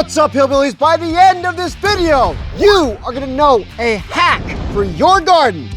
What's up, hillbillies? By the end of this video, you are gonna know a hack for your garden.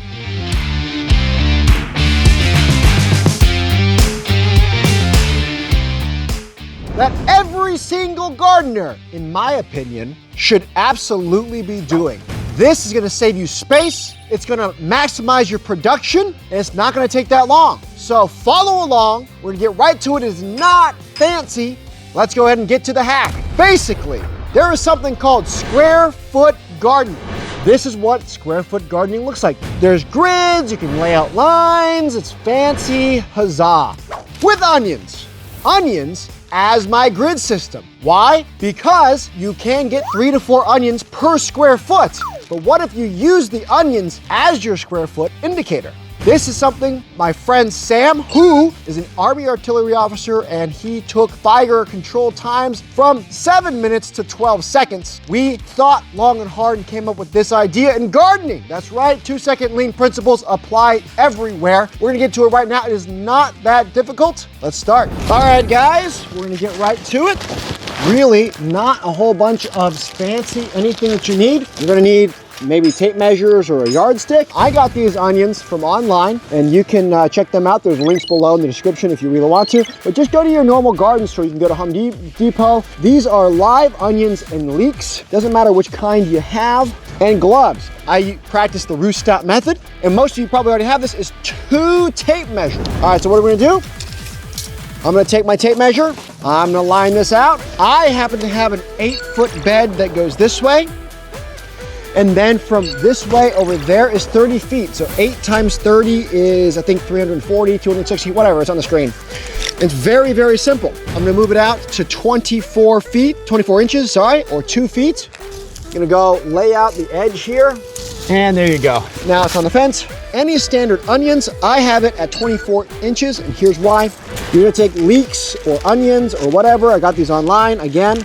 That every single gardener, in my opinion, should absolutely be doing. This is gonna save you space, it's gonna maximize your production, and it's not gonna take that long. So follow along, we're gonna get right to it. It is not fancy. Let's go ahead and get to the hack. Basically, there is something called square foot gardening. This is what square foot gardening looks like. There's grids, you can lay out lines, it's fancy, huzzah. With onions. Onions as my grid system. Why? Because you can get 3 to 4 onions per square foot. But what if you use the onions as your square foot indicator? This is something my friend Sam, who is an Army artillery officer, and he took fire control times from 7 minutes to 12 seconds. We thought long and hard and came up with this idea in gardening. That's right, 2-second lean principles apply everywhere. We're gonna get to it right now. It is not that difficult. Let's start. All right, guys, we're gonna get right to it. Really not a whole bunch of fancy anything that you need. You're gonna need maybe tape measures or a yardstick. I got these onions from online, and you can check them out. There's links below in the description if you really want to. But just go to your normal garden store. You can go to Home Depot. These are live onions and leeks. Doesn't matter which kind you have. And gloves. I practice the roost stop method, and most of you probably already have this, is 2 tape measures. All right, so what are we gonna do? I'm gonna take my tape measure. I'm gonna line this out. I happen to have an 8-foot bed that goes this way. And then from this way over there is 30 feet. So 8 times 30 is, I think, 340, 260, whatever, it's on the screen. It's very, very simple. I'm gonna move it out to 24 inches, or 2 feet. I'm gonna go lay out the edge here. And there you go. Now it's on the fence. Any standard onions, I have it at 24 inches, and here's why. You're gonna take leeks or onions or whatever. I got these online again,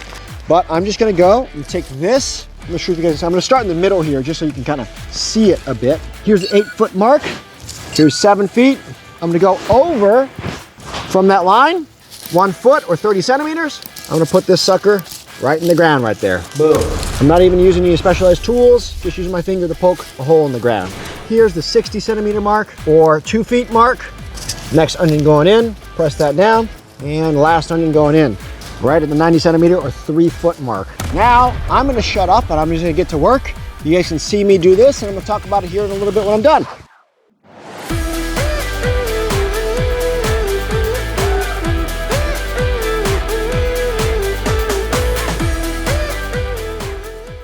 but I'm just gonna go and take this. I'm gonna show you guys. I'm gonna start in the middle here just so you can kind of see it a bit. Here's the 8-foot mark. Here's 7 feet. I'm gonna go over from that line, 1 foot or 30 centimeters. I'm gonna put this sucker right in the ground right there. Boom. I'm not even using any specialized tools, just using my finger to poke a hole in the ground. Here's the 60 centimeter mark or 2 feet mark. Next onion going in, press that down, and last onion going in. Right at the 90 centimeter or 3 foot mark. Now, I'm gonna shut up and I'm just gonna get to work. You guys can see me do this, and I'm gonna talk about it here in a little bit when I'm done.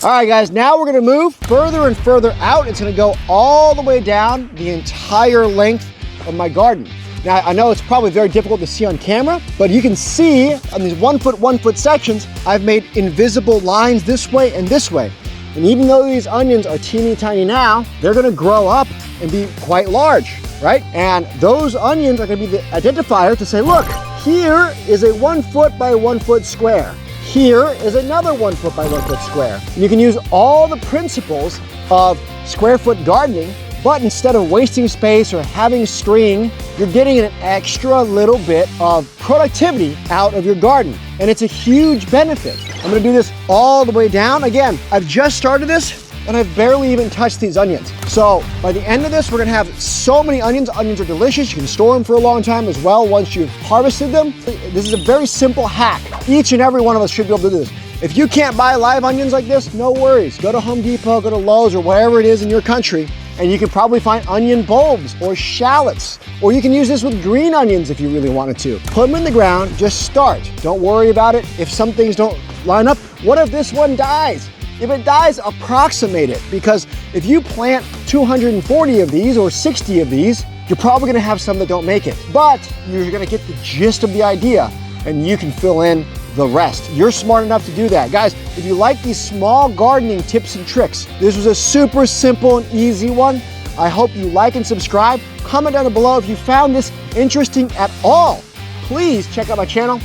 All right, guys, now we're gonna move further and further out. It's gonna go all the way down the entire length of my garden. Now, I know it's probably very difficult to see on camera, but you can see on these 1 foot sections, I've made invisible lines this way and this way. And even though these onions are teeny tiny now, they're gonna grow up and be quite large, right? And those onions are gonna be the identifier to say, look, here is a 1 foot by 1 foot square. Here is another 1 foot by 1 foot square. And you can use all the principles of square foot gardening, but instead of wasting space or having string, you're getting an extra little bit of productivity out of your garden. And it's a huge benefit. I'm gonna do this all the way down. Again, I've just started this and I've barely even touched these onions. So by the end of this, we're gonna have so many onions. Onions are delicious. You can store them for a long time as well once you've harvested them. This is a very simple hack. Each and every one of us should be able to do this. If you can't buy live onions like this, no worries. Go to Home Depot, go to Lowe's, or wherever it is in your country, and you can probably find onion bulbs or shallots. Or you can use this with green onions if you really wanted to. Put them in the ground, just start. Don't worry about it. If some things don't line up, what if this one dies? If it dies, approximate it. Because if you plant 240 of these or 60 of these, you're probably gonna have some that don't make it. But you're gonna get the gist of the idea, and you can fill in the rest. You're smart enough to do that. Guys, if you like these small gardening tips and tricks, this was a super simple and easy one. I hope you like and subscribe. Comment down below if you found this interesting at all. Please check out my channel.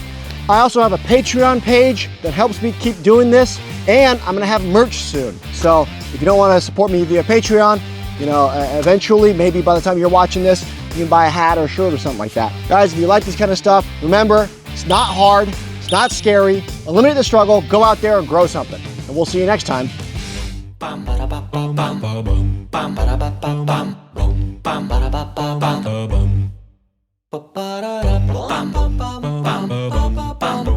I also have a Patreon page that helps me keep doing this, and I'm gonna have merch soon. So if you don't wanna support me via Patreon, eventually, maybe by the time you're watching this, you can buy a hat or a shirt or something like that. Guys, if you like this kind of stuff, remember, it's not hard. It's not scary. eliminate the struggle, go out there and grow something. And we'll see you next time. Bum ba da ba ba bum bum bum ba da ba ba bum bum bum ba da ba ba bum bum ba da da bum bum bum bum bum